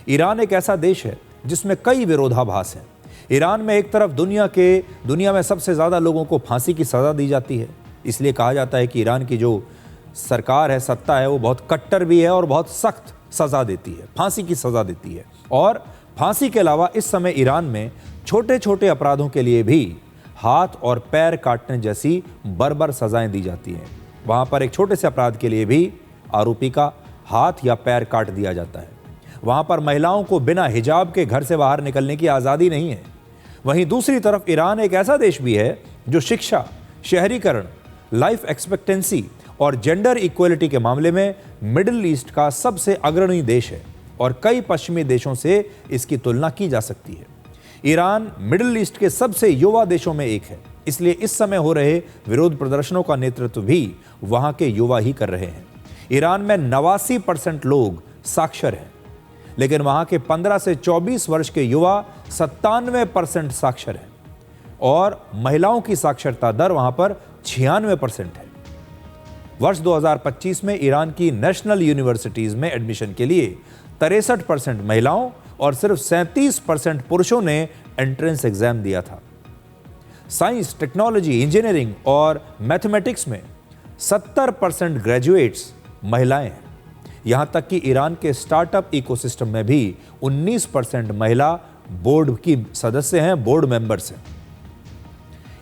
Iran एक ऐसा देश है जिसमें कई विरोधाभास हैं। ईरान में एक तरफ दुनिया में सबसे ज़्यादा लोगों को फांसी की सज़ा दी जाती है। इसलिए कहा जाता है कि ईरान की जो सरकार है, सत्ता है, वो बहुत कट्टर भी है और बहुत सख्त सज़ा देती है, फांसी की सज़ा देती है। और फांसी के अलावा इस समय ईरान में छोटे छोटे अपराधों के लिए भी हाथ और पैर काटने जैसी बर्बर सज़ाएं दी जाती हैं। वहाँ पर एक छोटे से अपराध के लिए भी आरोपी का हाथ या पैर काट दिया जाता है। वहाँ पर महिलाओं को बिना हिजाब के घर से बाहर निकलने की आज़ादी नहीं है। वहीं दूसरी तरफ ईरान एक ऐसा देश भी है जो शिक्षा, शहरीकरण, लाइफ एक्सपेक्टेंसी और जेंडर इक्वलिटी के मामले में मिडिल ईस्ट का सबसे अग्रणी देश है और कई पश्चिमी देशों से इसकी तुलना की जा सकती है। ईरान मिडिल ईस्ट के सबसे युवा देशों में एक है, इसलिए इस समय हो रहे विरोध प्रदर्शनों का नेतृत्व भी वहां के युवा ही कर रहे हैं। ईरान में 89% लोग साक्षर हैं, लेकिन वहां के 15 से 24 वर्ष के युवा 97% साक्षर हैं और महिलाओं की साक्षरता दर वहां पर 96% है। वर्ष 2025 में ईरान की नेशनल यूनिवर्सिटीज में एडमिशन के लिए 63% महिलाओं और सिर्फ 37% पुरुषों ने एंट्रेंस एग्जाम दिया था। साइंस, टेक्नोलॉजी, इंजीनियरिंग और मैथमेटिक्स में 70% ग्रेजुएट्स महिलाएं हैं। यहां तक कि ईरान के स्टार्टअप इकोसिस्टम में भी 19% महिला बोर्ड की सदस्य हैं, बोर्ड मेंबर्स हैं।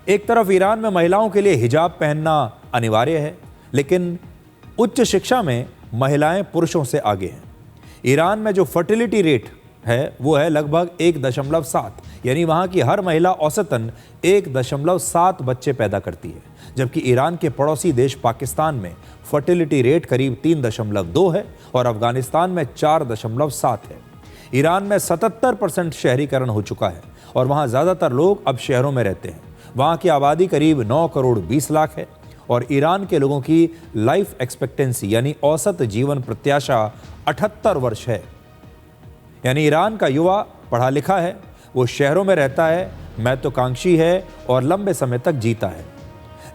एक तरफ ईरान में महिलाओं के लिए हिजाब पहनना अनिवार्य है, लेकिन उच्च शिक्षा में महिलाएं पुरुषों से आगे हैं। ईरान में जो फर्टिलिटी रेट है वो है लगभग 1.7, यानी वहाँ की हर महिला औसतन 1.7 बच्चे पैदा करती है, जबकि ईरान के पड़ोसी देश पाकिस्तान में फर्टिलिटी रेट करीब 3.2 है और अफगानिस्तान में 4.7 है। ईरान में 77% शहरीकरण हो चुका है और वहाँ ज़्यादातर लोग अब शहरों में रहते हैं। वहाँ की आबादी करीब 9 करोड़ 20 लाख है और ईरान के लोगों की लाइफ एक्सपेक्टेंसी यानी औसत जीवन प्रत्याशा 78 वर्ष है। यानी ईरान का युवा पढ़ा लिखा है, वो शहरों में रहता है, महत्वाकांक्षी है और लंबे समय तक जीता है।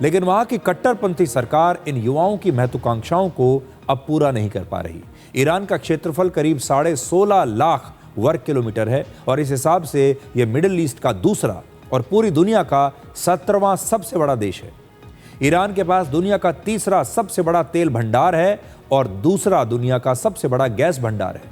लेकिन वहाँ की कट्टरपंथी सरकार इन युवाओं की महत्वाकांक्षाओं को अब पूरा नहीं कर पा रही। ईरान का क्षेत्रफल करीब 16.5 लाख वर्ग किलोमीटर है और इस हिसाब से यह मिडिल ईस्ट का दूसरा और पूरी दुनिया का 17वां सबसे बड़ा देश है। ईरान के पास दुनिया का तीसरा सबसे बड़ा तेल भंडार है और दूसरा दुनिया का सबसे बड़ा गैस भंडार है।